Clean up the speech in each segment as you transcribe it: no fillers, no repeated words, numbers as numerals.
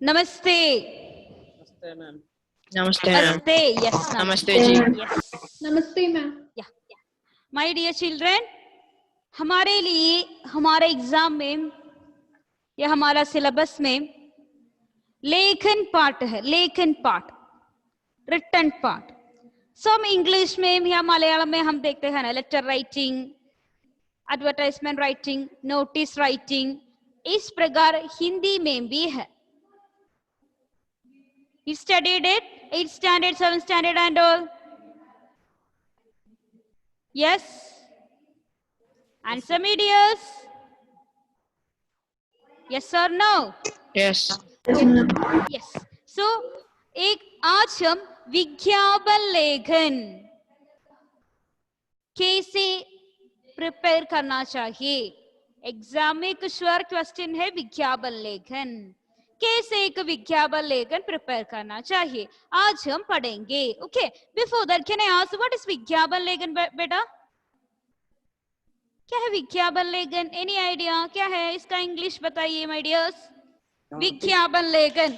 नमस्ते। नमस्ते मैम। नमस्ते मैम। नमस्ते, yes, नमस्ते जी। yes. नमस्ते ma'am. Yeah. My dear children, हमारे लिए हमारे एग्जाम में या हमारा सिलेबस में लेखन पाठ है, लेखन पाठ, रिटन पाठ। सो हम इंग्लिश में या मलयालम में हम देखते हैं ना, letter writing, advertisement writing, notice writing, इस प्रकार हिंदी में भी है। You studied it, 8th standard, 7th standard and all? Yes? Answer me dears. Yes or no? Yes. Yes. So, आज हम विज्ञापन लेखन कैसे प्रिपेयर करना चाहिए, एग्जाम में एक श्योर क्वेश्चन है विज्ञापन लेखन, कैसे एक विज्ञापन लेखन प्रिपेयर करना चाहिए, आज हम पढ़ेंगे। Okay, before that can I ask what is विज्ञापन लेखन बेटा? क्या है विज्ञापन लेखन? एनी आइडिया क्या है इसका? इंग्लिश बताइए माय डियर्स। विज्ञापन लेखन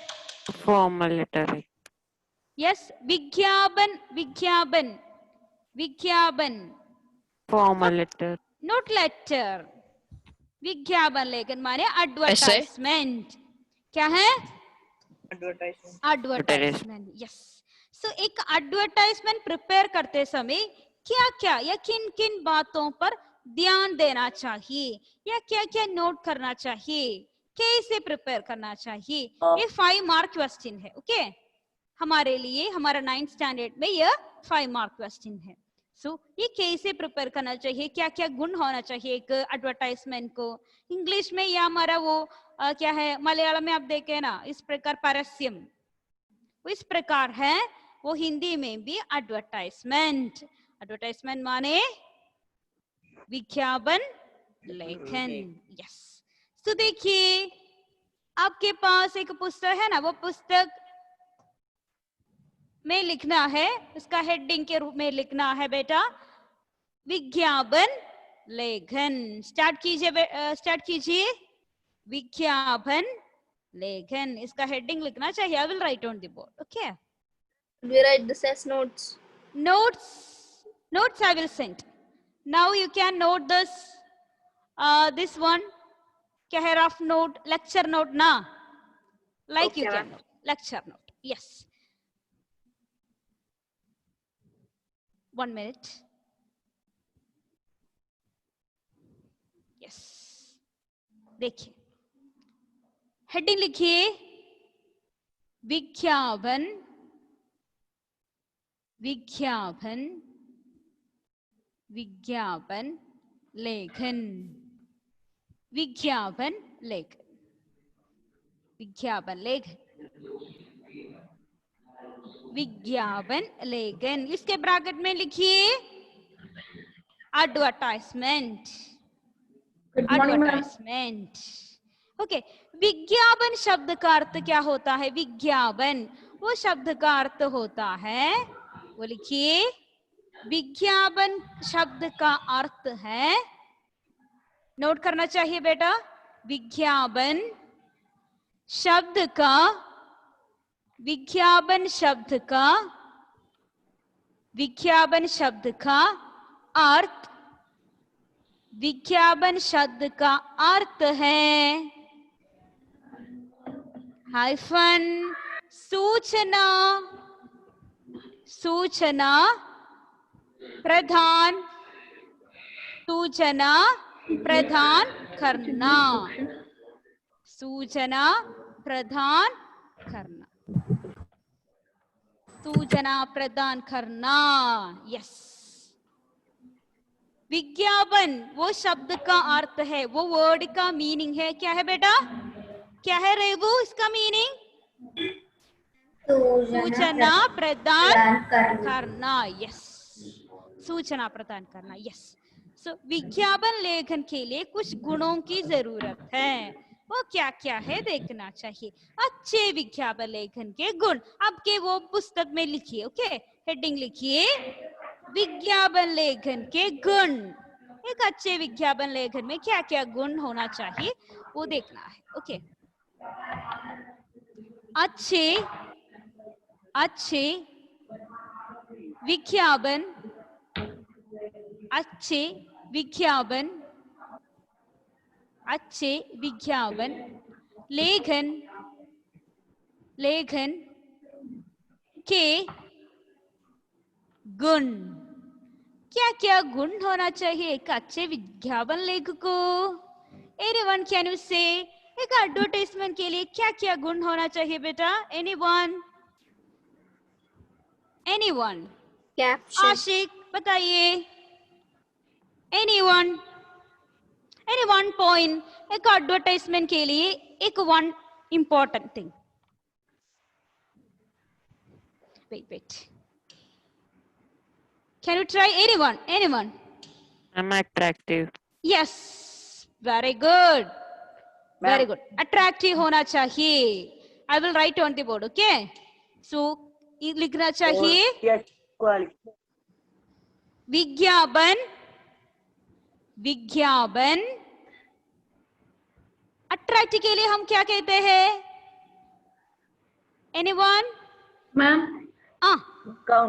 फॉर्मल लेटर है। यस, विज्ञापन, विज्ञापन, विज्ञापन, फॉर्मल लेटर, नॉट लेटर। विज्ञापन लेखन माने एडवर्टाइजमेंट। क्या है? एडवर्टाइजमेंट। यस। सो एक एडवर्टाइजमेंट प्रिपेयर करते समय क्या क्या या किन किन बातों पर ध्यान देना चाहिए या क्या क्या नोट करना चाहिए, कैसे प्रिपेयर करना चाहिए, ये 5 मार्क क्वेश्चन है। ओके, हमारे लिए हमारा 9th स्टैंडर्ड में यह 5 मार्क क्वेश्चन है। ये कैसे प्रिपेयर करना चाहिए, क्या क्या गुण होना चाहिए एक एडवर्टाइजमेंट को, इंग्लिश में या हमारा वो क्या है मलयालम में आप देखे ना, इस प्रकार परस्यम, इस प्रकार है वो हिंदी में भी एडवर्टाइजमेंट। एडवर्टाइजमेंट माने विज्ञापन लेखन। यस। तो देखिए आपके पास एक पुस्तक है ना, वो पुस्तक में लिखना है, उसका हेडिंग के रूप में लिखना है बेटा विज्ञापन लेखन। स्टार्ट कीजिए विज्ञापन लेखन, इसका हेडिंग लिखना चाहिए। I will write on the board. Okay, We write this as notes. Notes I will send. Now you can note this one. क्या है? rough note, lecture note ना, like okay, you can note, lecture note. Yes. 1 minute. Yes. देखिए heading लिखिए विज्ञापन, विज्ञापन, विज्ञापन लेखन, विज्ञापन लेखन, विज्ञापन लेखन, विज्ञापन लेखन। इसके ब्रैकेट में लिखिए एडवर्टाइजमेंट, एडवर्टाइजमेंट। ओके, विज्ञापन शब्द का अर्थ क्या होता है? विज्ञापन वो शब्द का अर्थ होता है, वो लिखिए विज्ञापन शब्द का अर्थ है, नोट करना चाहिए बेटा, विज्ञापन शब्द का, विज्ञापन शब्द का, विज्ञापन शब्द का अर्थ, विज्ञापन शब्द का अर्थ है हाइफन सूचना, सूचना प्रदान, सूचना प्रदान करना, सूचना प्रदान करना, सूचना प्रदान करना। यस, विज्ञापन वो शब्द का अर्थ है, वो वर्ड का मीनिंग है। क्या है बेटा? क्या है रेवू इसका मीनिंग? सूचना प्रदान करना। यस, सूचना प्रदान करना। यस। सो विज्ञापन लेखन के लिए कुछ गुणों की जरूरत है, वो क्या क्या है देखना चाहिए। अच्छे विज्ञापन लेखन के गुण आपके वो पुस्तक में लिखिए। ओके, हेडिंग लिखिए विज्ञापन लेखन के गुण। एक अच्छे विज्ञापन लेखन में क्या क्या गुण होना चाहिए वो देखना है। ओके, अच्छे अच्छे विज्ञापन अच्छे विज्ञापन अच्छे विज्ञापन लेखन लेखन के गुण क्या क्या गुण होना चाहिए एक अच्छे विज्ञापन लेखक को एनीवन कैन यू से एक एडवर्टाइजमेंट के लिए क्या क्या गुण होना चाहिए बेटा एनीवन एनीवन Caption. आशिक बताइए एनीवन एनी वन पॉइंट एक एडवर्टाइजमेंट के लिए एक one important thing wait can you try anyone I'm attractive. yes very good very good attractive होना चाहिए I will write on the board okay so ये लिखना चाहिए विज्ञापन विज्ञापन अट्रैक्ट के लिए हम क्या कहते हैं anyone Ma'am,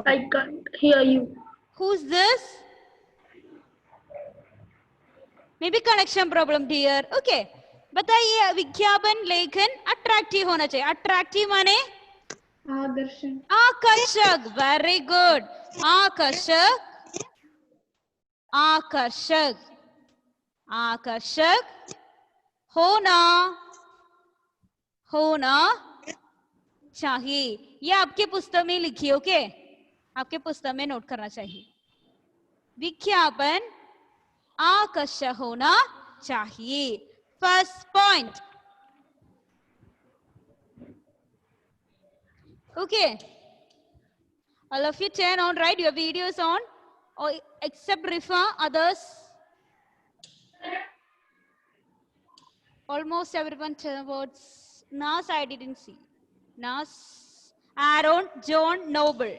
I can't hear you. who's this maybe connection problem dear okay बताइए विज्ञापन लेखन अट्रैक्टिव होना चाहिए अट्रैक्टिव माने Darshan. आकर्षक वेरी गुड आकर्षक आकर्षक आकर्षक होना होना चाहिए ये आपके पुस्तक में लिखिए ओके आपके पुस्तक में नोट करना चाहिए विज्ञापन आकर्षक होना चाहिए first point okay all of you turn on right your videos on or except Rifa others almost everyone turn words Nas I didn't see Nas Aaron John Noble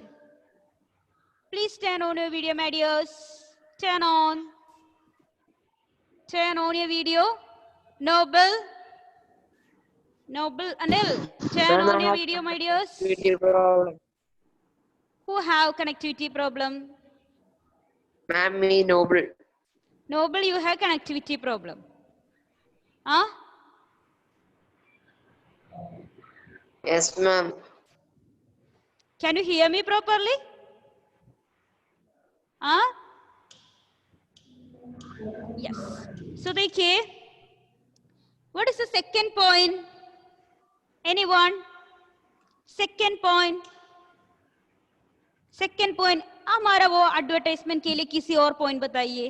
please turn on your video my dears turn on your video Noble Anil turn on your video my dears who have connectivity problem Ma'am, me Noble. you have connectivity problem huh Yes, ma'am. can you hear me properly huh yes so देखिए what is the second point anyone second point हमारा वो advertisement के लिए किसी और point बताइए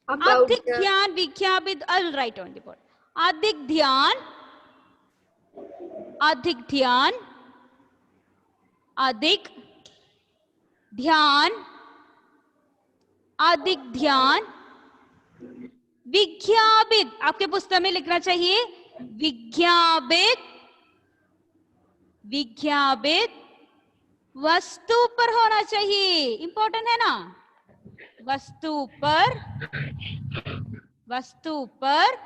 अधिक ध्यान विज्ञापित I'll write on the board अधिक ध्यान अधिक ध्यान विज्ञापित आपके पुस्तक में लिखना चाहिए विज्ञापित वस्तु पर होना चाहिए इंपॉर्टेंट है ना वस्तु पर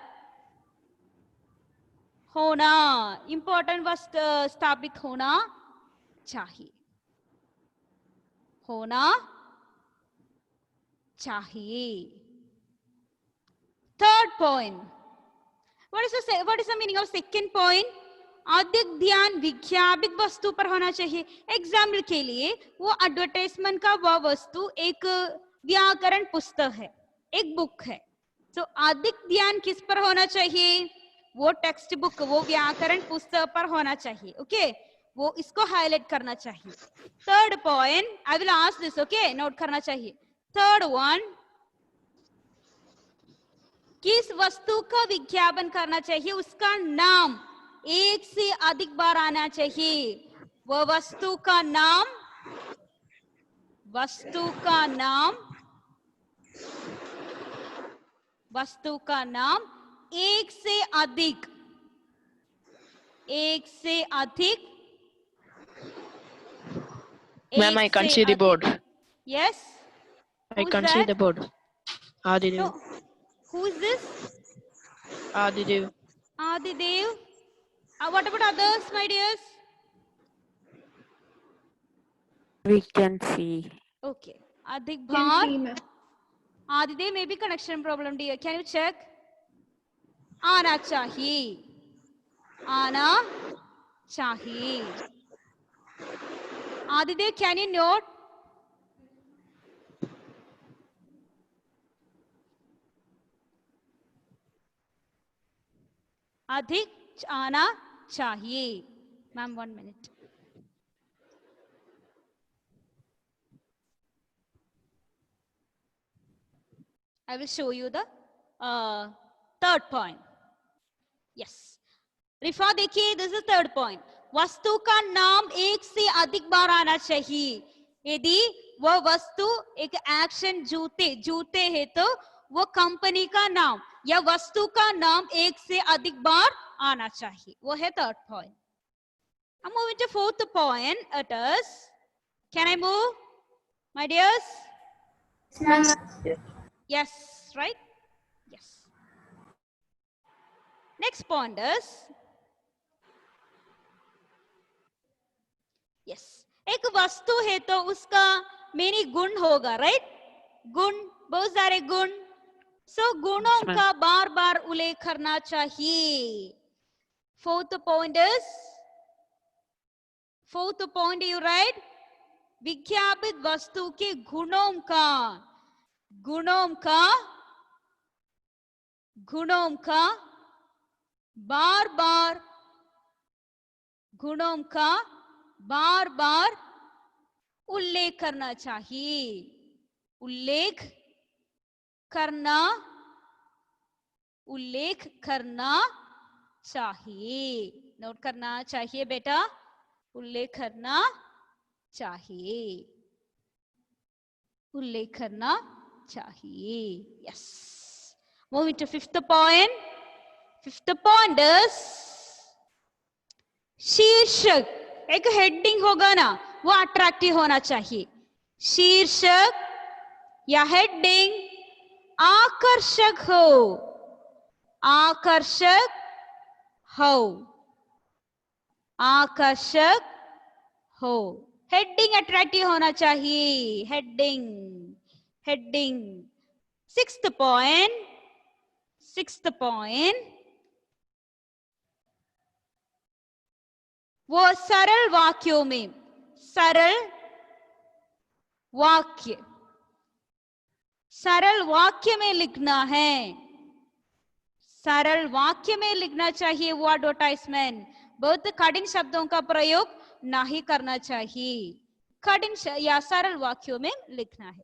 होना इंपॉर्टेंट वस्तु स्थापित होना चाहिए third point what is the meaning of second point अधिक ध्यान विज्ञापित वस्तु पर होना चाहिए एग्जाम्पल के लिए वो एडवर्टाइजमेंट का वह वस्तु एक व्याकरण पुस्तक है एक बुक है तो अधिक ध्यान किस पर होना चाहिए वो टेक्स्ट बुक वो व्याकरण पुस्तक पर होना चाहिए ओके वो इसको हाईलाइट करना चाहिए third point I will ask this okay note करना चाहिए थर्ड वन किस वस्तु का विज्ञापन करना चाहिए उसका नाम एक से अधिक बार आना चाहिए वह वस्तु का नाम एक से अधिक Ma'am, I can't see the board. Yes. I can't see the board. Adidev. No. Who is this? Adidev. Adidev. What about others, my dears? We can see. Okay. Adhik Can Bhar. see, ma'am. Adidev, maybe connection problem, dear. Can you check? आना चाहिए. आना चाहिए. Adidev, can you note? अधिक आना चाहिए. Ma'am, 1 minute. I will show you the third point. Yes. रिफा देखिए, this is third point. वस्तु का नाम एक से अधिक बार आना चाहिए. यदि वह वस्तु एक एक्शन जूते है तो वो कंपनी का नाम या वस्तु का नाम एक से अधिक बार आना चाहिए. वो है third point. I'm moving to fourth point. It is. Can I move, my dears? Yes, right? Yes. Next point is. Yes. एक वस्तु है तो उसका मेनी गुण होगा, राइट? गुण, बहुत सारे गुण. सो गुणों का बार बार उल्लेख करना चाहिए. Fourth point you write. विज्ञापित वस्तु के गुणों का बार बार उल्लेख करना चाहिए. उल्लेख करना चाहिए. नोट करना चाहिए बेटा. उल्लेख करना चाहिए. Yes. Moving to fifth point. Fifth point is शीर्षक. एक हेडिंग होगा ना, वो अट्रैक्टिव होना चाहिए. शीर्षक या हेडिंग आकर्षक हो. हेडिंग अट्रैक्टिव होना चाहिए. हेडिंग. Sixth point. वो सरल वाक्यों में, सरल वाक्य में लिखना है. सरल वाक्य में लिखना चाहिए वो एडवर्टाइजमेंट. बहुत कठिन शब्दों का प्रयोग नहीं करना चाहिए. कठिन या सरल वाक्यों में लिखना है.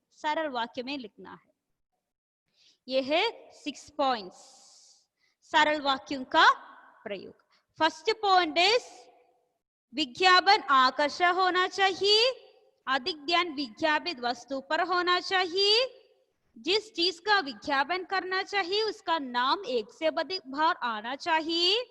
ये है 6 पॉइंट्स. सरल वाक्यों का प्रयोग. फर्स्ट पॉइंट इज विज्ञापन आकर्षक होना चाहिए. अधिक ध्यान विज्ञापित वस्तु पर होना चाहिए. जिस चीज का विज्ञापन करना चाहिए उसका नाम एक से अधिक बार आना चाहिए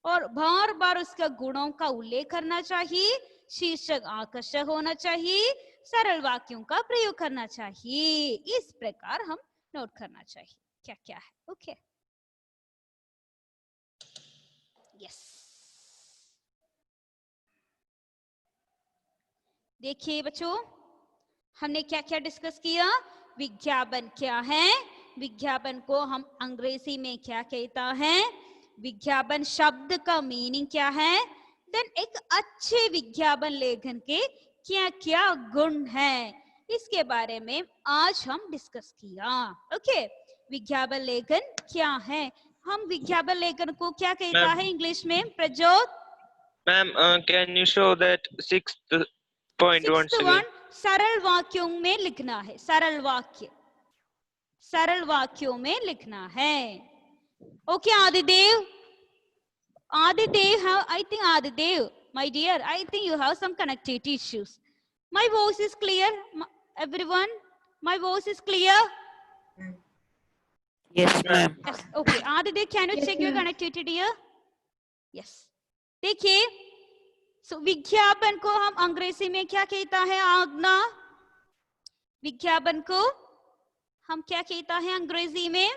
और बार बार उसका गुणों का उल्लेख करना चाहिए. शीर्षक आकर्षक होना चाहिए. सरल वाक्यों का प्रयोग करना चाहिए. इस प्रकार हम नोट करना चाहिए क्या क्या है. ओके. यस. देखिए बच्चों, हमने क्या क्या डिस्कस किया. विज्ञापन क्या है, विज्ञापन को हम अंग्रेजी में क्या कहता है, विज्ञापन शब्द का मीनिंग क्या है, देन एक अच्छे विज्ञापन लेखन के क्या क्या गुण हैं, इसके बारे में आज हम डिस्कस किया. ओके. विज्ञापन लेखन क्या है, हम विज्ञापन लेखन को क्या कहता है इंग्लिश में. Prajyot ma'am, can you show that sixth point once again? सरल वाक्यों में लिखना है. सरल वाक्यों में लिखना है. Okay. आदिदेव, I think Adidev, my dear, I think you have some connectivity issues. My voice is clear, everyone. My voice is clear. Yes, ma'am. Yes. Okay. Adidev, can you check your connectivity, dear? Yes. देखिए, so विज्ञापन को हम अंग्रेजी में क्या कहता है. आज्ञा. विज्ञापन को हम क्या कहता है अंग्रेजी में.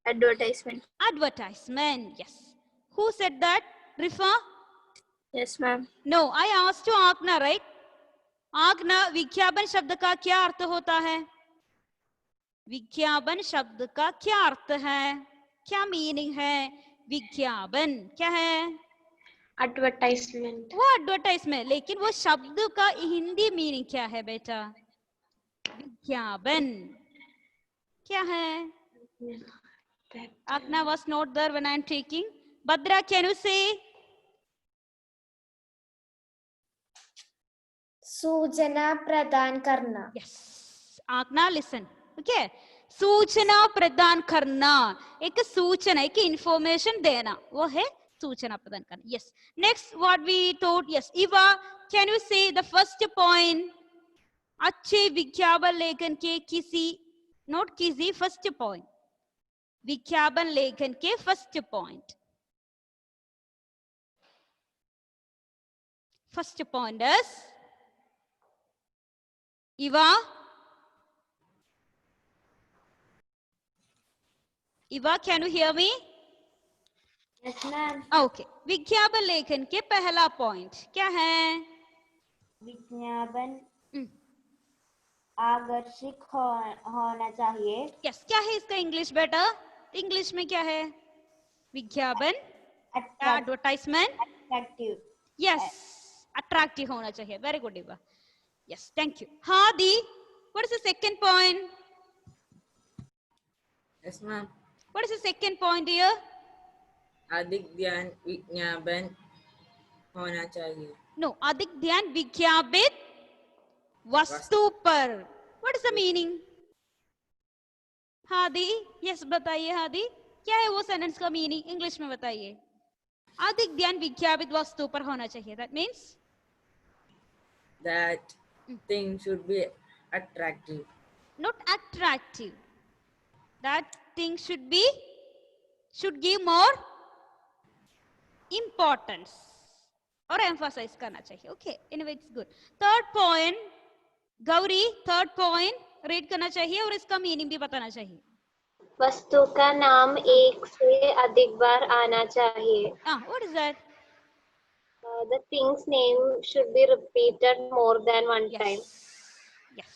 Advertisement. Advertisement. Yes. Who said that? Rifa? Yes, ma'am. No, I asked to Agna, right? Agna, विज्ञापन शब्द का क्या अर्थ होता है? विज्ञापन शब्द का क्या अर्थ है? क्या मीनिंग है? विज्ञापन क्या है? Advertisement. वो एडवर्टाइजमेंट, लेकिन वो शब्द का हिंदी मीनिंग क्या है बेटा? विज्ञापन क्या है? Agna was not there when I am taking. Badra, can you say? सूचना प्रदान करना. Yes. Agna, listen. Okay. सूचना प्रदान करना. एक सूचना, एक इंफॉर्मेशन देना, वो है सूचना प्रदान करना. Yes. Next, what we told. Yes. Eva, can you say the first point? अच्छे विज्ञापन लेखन के किसी, not किसी, first point. विज्ञापन लेखन के first point. First point is Eva. Eva, can you hear me? Yes, ma'am. Okay. विज्ञापन लेखन के पहला पॉइंट क्या है? विज्ञापन आकर्षक होना चाहिए. Yes. क्या है इसका इंग्लिश बेटा? इंग्लिश में क्या है? विज्ञापन, एडवर्टाइजमेंट, Attractive. यस, अट्रैक्टिव होना चाहिए. Very good Eva. Yes, thank you. Hadi, what is the second point? Yes, ma'am. What is the second point here? अधिक ध्यान विज्ञापन होना चाहिए. No, अधिक ध्यान विज्ञापित वस्तु पर. What is the meaning? Hadi, yes बताइए हादी, क्या है वो सेंटेंस का मीनिंग? इंग्लिश में बताइए. अधिक ध्यान विज्ञापित वस्तु पर होना चाहिए. That means That thing should be attractive. not attractive. That thing should give more importance or emphasize करना चाहिए. Okay, anyway it's good. Third point, Gauri, third point read करना चाहिए और इसका मीनिंग भी बताना चाहिए. वस्तु का नाम एक से अधिक बार आना चाहिए. What is that? The thing's name should be repeated more than one time. Yes.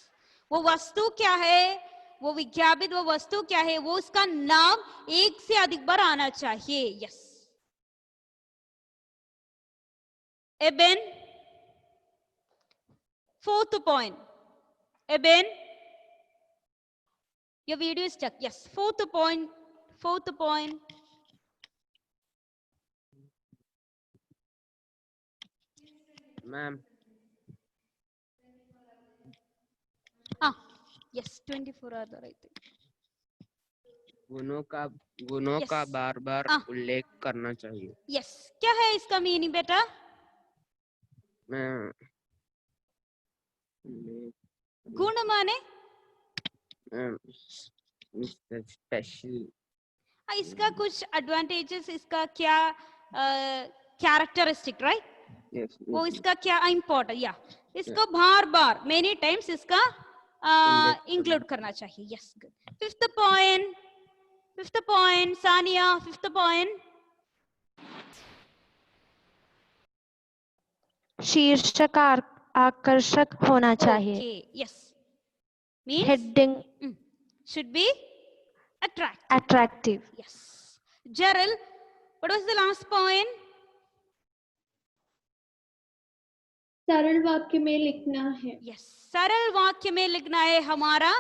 वो वस्तु क्या है? वो विज्ञापित वो वस्तु क्या है? वो उसका नाम एक से अधिक बार आना चाहिए. Yes. Eben, fourth point. Eben, your video is stuck. Yes, fourth point. Ma'am. Yes, 24 are there, I think. गुणों Yes. का बार बार उल्लेख करना चाहिए. Yes. क्या है इसका मीनिंग बेटा? गुण माने स्पेशल. इसका कुछ एडवांटेजेस, इसका क्या कैरेक्टरिस्टिक, राइट? Yes. वो इसका क्या इम्पोर्टेंट, या इसको बार बार मेनी टाइम्स इसका इंक्लूड करना चाहिए. Yes, good. Fifth point Sania, fifth point. शीर्षक आकर्षक होना चाहिए. Yes, means heading should be attractive. attractive. Yes. Gerald, what was the last point? सरल वाक्य में लिखना है. Yes, सरल वाक्य में लिखना है हमारा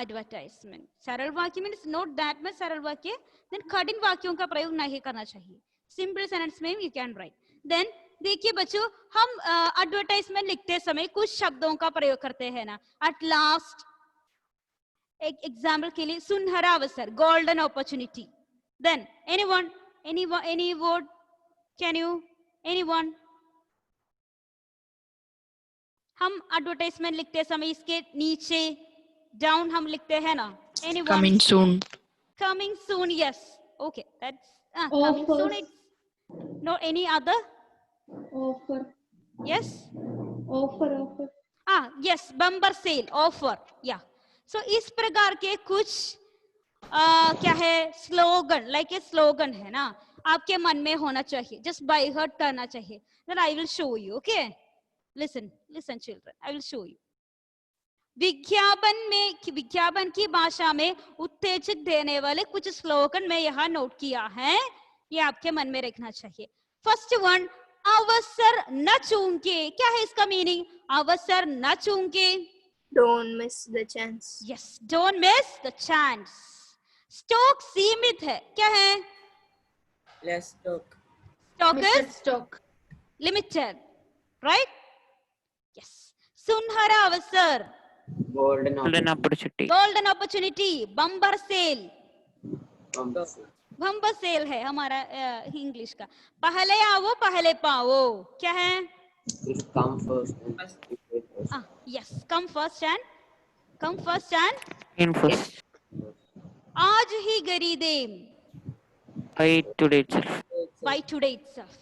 एडवर्टाइजमेंट. सरल वाक्य मीन्स नोट दैट में सरल वाक्य, देन कठिन वाक्यों का प्रयोग नहीं करना चाहिए. सिंपल सेंटेंस में यू कैन राइट. देन देखिए बच्चों, हम एडवर्टाइजमेंट लिखते समय कुछ शब्दों का प्रयोग करते हैं ना. एट लास्ट, एक एग्जाम्पल के लिए सुनहरा अवसर, golden opportunity. Than anyone, any word, can you, anyone? हम एडवर्टाइजमेंट लिखते समय इसके नीचे डाउन हम लिखते हैं ना, anyone? Coming soon. Coming soon, yes. Okay, that's coming soon. It's no any other. Offer. Yes. Offer. Yes, bumper sale, offer. Yeah. So इस प्रकार के कुछ क्या है स्लोगन, लाइक ए स्लोगन है ना, आपके मन में होना चाहिए, जस्ट बाय हार्ट करना चाहिए. Then I will show you. Okay, listen listen children, I will show you. विज्ञापन की भाषा में उत्तेजक देने वाले कुछ स्लोगन मैं यहाँ नोट किया है, ये आपके मन में रखना चाहिए. फर्स्ट वन, अवसर न चूके. क्या है इसका मीनिंग? अवसर न चूके. Don't miss the chance. Yes, don't miss the chance. Stock सीमित है. क्या है? Less stock. Stock is stock. Limited, right? Yes. सुनहरा अवसर, Golden Golden opportunity. Golden opportunity, bumper cell. Bumper cell है हमारा इंग्लिश का. पहले आओ पहले पाओ. क्या है? come first. Yes, come first and Infos. आज ही खरीदें. By today itself. By today itself.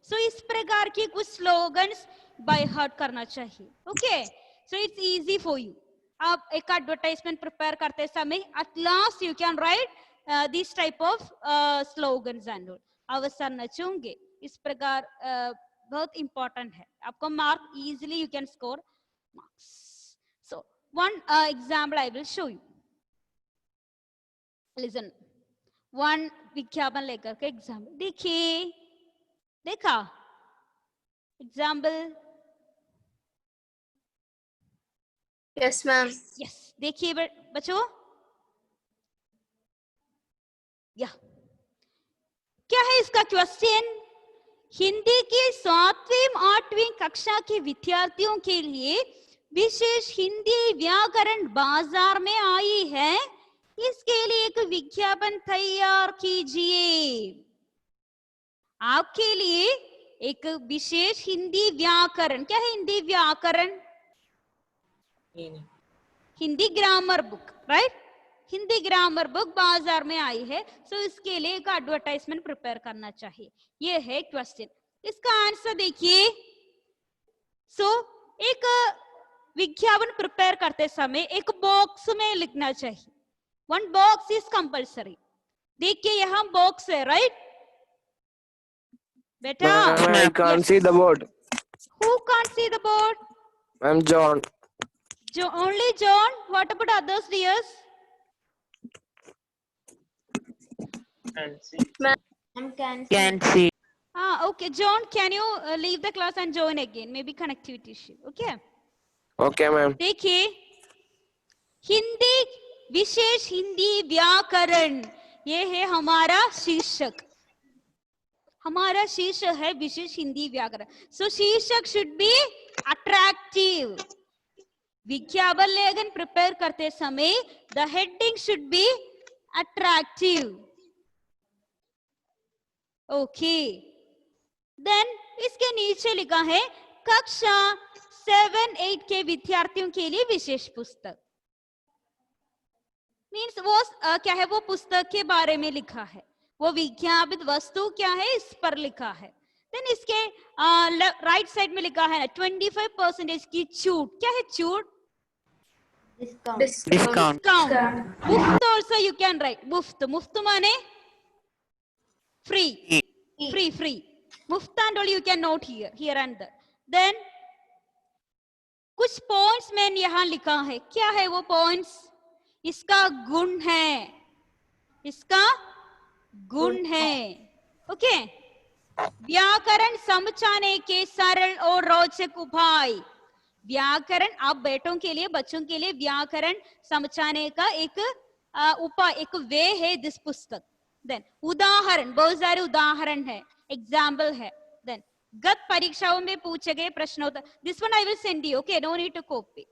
So इस प्रकार की कुछ स्लोगन्स बाय हार्ट करना चाहिए. Okay, so it's easy for you. आप एक एडवर्टाइजमेंट प्रिपेयर करते समय at last you can write this type of slogans and all. अवसर न चूके, इस प्रकार बहुत इंपॉर्टेंट है. आपको mark easily you can score marks. So one example I will show you. Listen, one विज्ञापन लेकर के एग्जाम्पल देखिए. देखा एग्जाम्पल? Yes, ma'am. यस, देखिए बच्चों. या क्या है इसका क्वेश्चन? हिंदी की 7वीं 8वीं कक्षा के विद्यार्थियों के लिए विशेष हिंदी व्याकरण बाजार में आई है, इसके लिए एक विज्ञापन तैयार कीजिए. आपके लिए एक विशेष हिंदी व्याकरण. क्या है हिंदी व्याकरण? Hindi grammar book, right? Hindi grammar book बाजार में आई है, सो इसके लिए एक एडवर्टाइजमेंट प्रिपेयर करना चाहिए. ये है क्वेश्चन. इसका आंसर देखिए. सो एक विज्ञापन प्रिपेयर करते समय एक बॉक्स में लिखना चाहिए. One box is compulsory. देखिए यहाँ बॉक्स है, राइट बेटा? I can't see the board. Who can't see the board? I'm John. Only John. What about others, dears? Can see. Okay. John, can you leave the class and join again? Maybe connectivity issue. Okay. Okay, ma'am. देखिए, हिंदी विशेष हिंदी व्याकरण, ये है हमारा शीर्षक. हमारा शीर्षक है विशेष हिंदी व्याकरण. सो शीर्षक शुड बी अट्रैक्टिव. विज्ञापन लेखन प्रिपेयर करते समय the heading should be attractive. Okay. Then इसके नीचे लिखा है कक्षा 7-8 के विद्यार्थियों के लिए विशेष पुस्तक. मीन्स वो क्या है, वो पुस्तक के बारे में लिखा है. वो विज्ञापित वस्तु क्या है इस पर लिखा है. देन इसके राइट साइड में लिखा है 25% की छूट. क्या है छूट? Discount. मुफ्त also you can write. मुफ्त माने free. मुफ्त and all you can note here and there. Then कुछ पॉइंट्स मैंने यहाँ लिखा है. क्या है वो पॉइंट्स? इसका गुण है. ओके. व्याकरण समझाने के सरल और रोचक उपाय. व्याकरण आप बच्चों के लिए व्याकरण समझाने का एक उपाय, एक वे है दिस पुस्तक. देन उदाहरण, बहुत सारे उदाहरण है, एग्जाम्पल है. देन गत परीक्षाओं में पूछे गए प्रश्नोत्तर. This one I will send you. Okay, no need to copy.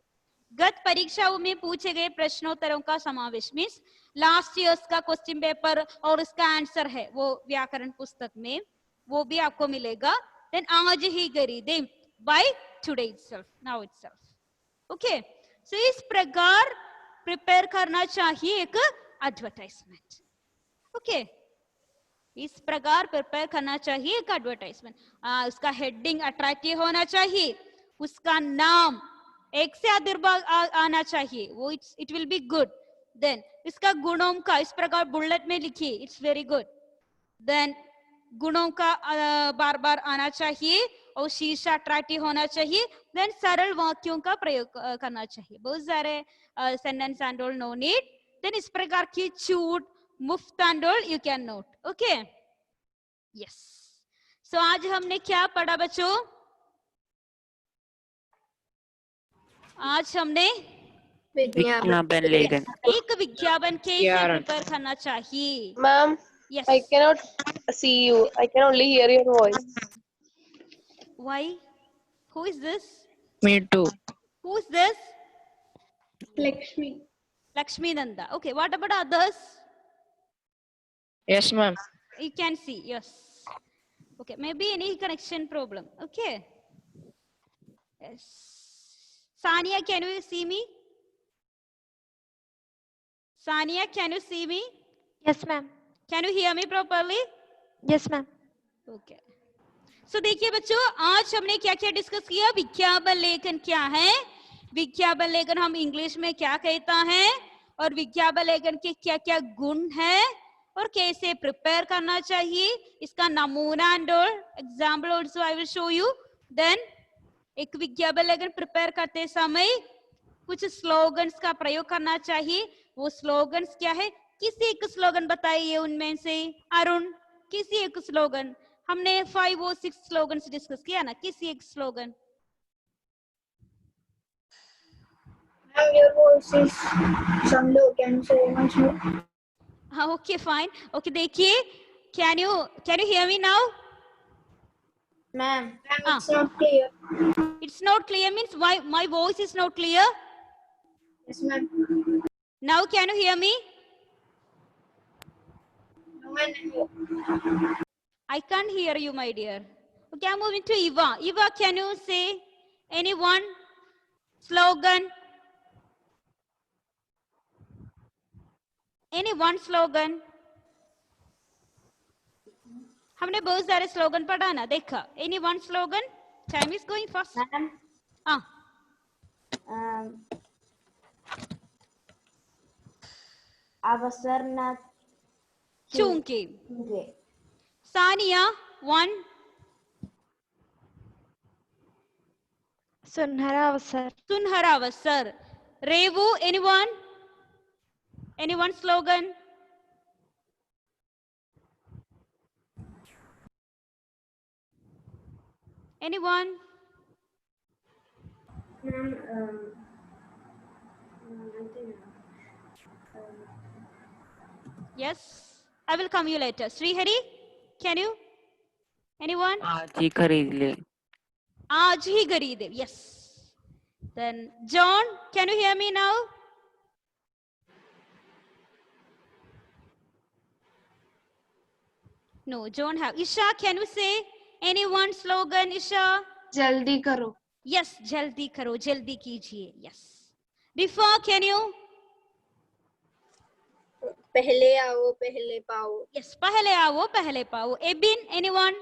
गत परीक्षाओं में पूछे गए प्रश्नोत्तरों का समावेश. मीन्स लास्ट ईयर्स का क्वेश्चन पेपर और उसका आंसर है वो व्याकरण पुस्तक में, वो भी आपको मिलेगा. देन आज ही खरीदें by today itself, now itself. Okay. So इस प्रकार प्रिपेयर करना चाहिए एक एडवर्टाइजमेंट. ओके. इस प्रकार प्रिपेयर करना चाहिए एक एडवर्टाइजमेंट. उसका हेडिंग अट्रैक्टिव होना चाहिए. उसका नाम एक से अधिक आना चाहिए. वो it will be good. Then इसका गुणों का इस प्रकार बुलेट में लिखिए, इट्स वेरी गुड। देन गुणों का बार बार आना चाहिए और शीर्ष अट्रैक्टिव होना चाहिए। देन सरल वाक्यों का प्रयोग करना चाहिए, बहुत सारे sentence and all no need. Then इस प्रकार की छूट मुफ्त and all you can note, okay yes. So आज हमने क्या पढ़ा बच्चों? आज हमने विज्ञापन लेखन। एक विज्ञापन कैसे प्रिपेयर करना चाहिए। Ma'am, Yes. I cannot see you. I can only hear your voice. Why? Who is this? Me too. Who is this? Lakshmi. Lakshmi Nanda. Okay, what about others? Yes, ma'am. You can see, yes. Okay, maybe any connection problem. Okay. Yes. Sania, can you see me? Sania, can you see me? Yes, ma'am. Can you hear me properly? Yes, ma'am. Okay. So देखिए बच्चों, आज हमने क्या क्या discuss किया। विज्ञापन लेखन क्या है, विज्ञापन लेखन हम इंग्लिश में क्या कहता है, और विज्ञापन लेखन के क्या क्या गुण है और कैसे प्रिपेयर करना चाहिए, इसका नमूना and all example also I will show you. Then एक विज्ञापन लेखन प्रिपेयर करते समय कुछ स्लोगन्स का प्रयोग करना चाहिए। वो स्लोगन्स क्या है, किसी एक स्लोगन बताइए उनमें से। अरुण, किसी एक स्लोगन, हमने 5 और 6 स्लोगन्स डिस्कस किया ना, किसी एक slogan. Your voice is some low. Can you say once more? हाँ, ओके फाइन। ओके देखिए, can you hear me now? Ma'am, it's not clear. It's not clear means why my voice is not clear? Yes, ma'am. Now can you hear me? No, ma'am. I can't hear you, my dear. Okay, I'm moving to Eva. Eva, can you say any one slogan? Any one slogan? हमने बहुत सारे slogan पढ़ा ना, देखा। Any one slogan? Time is going fast. Ma'am, अवसर न चूंकि। चूके। सानिया, one. सुनहरा अवसर। सुनहरा अवसर। रेवू, anyone? Any one slogan? Anyone? Ma'am, Yes, I will come you later. Srihari, can you? Anyone? आज ही खरीद ले। आज ही खरीदे. Yes. Then John, can you hear me now? No, John have. Isha, can you say any one slogan, Isha? जल्दी करो. Yes, जल्दी करो, जल्दी कीजिए. Yes. Rifa, can you? पहले आओ पहले पाओ. Yes, पहले आओ पहले पाओ. Ebin, anyone?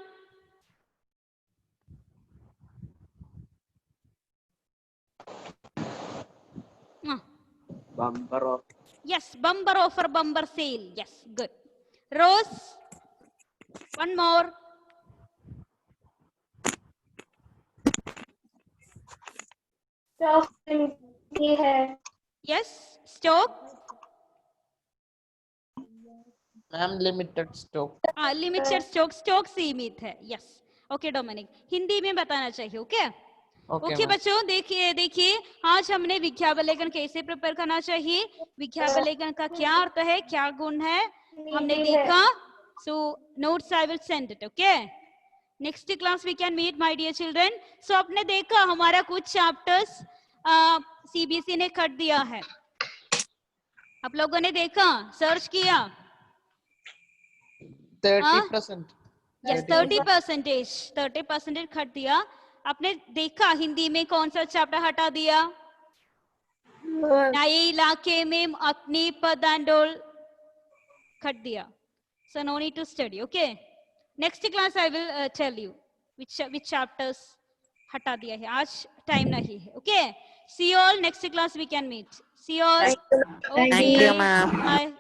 Bumper of Yes, bumper offer, bumper sale. Yes, good. Rose, one more. Stock की है। Yes, stock. Ma'am, limited stock. Limited stock, stock सीमित है. यस, ओके डोमिनिक, हिंदी में बताना चाहिए. ओके ओके बच्चों, देखिए आज हमने विज्ञापन लेखन कैसे प्रिपेयर करना चाहिए, विज्ञापन लेखन का क्या अर्थ है, क्या गुण है, हमने देखा. So notes I will send it. Okay, next class we can meet my dear children. So आपने देखा हमारा कुछ चैप्टर्स सीबीएसई ने कट दिया है. आप लोगों ने देखा, सर्च किया? 30%. यस, 30% कट दिया. आपने देखा हिंदी में कौन सा चैप्टर हटा दिया? नए इलाके में अपनी पद एंड ऑल कट दिया. So no need to study. Okay, next class I will tell you which chapters हटा दिया है. आज टाइम नहीं है. ओके, See you all next class we can meet. See you all. Thank you. Okay. Thank you, ma'am. Bye.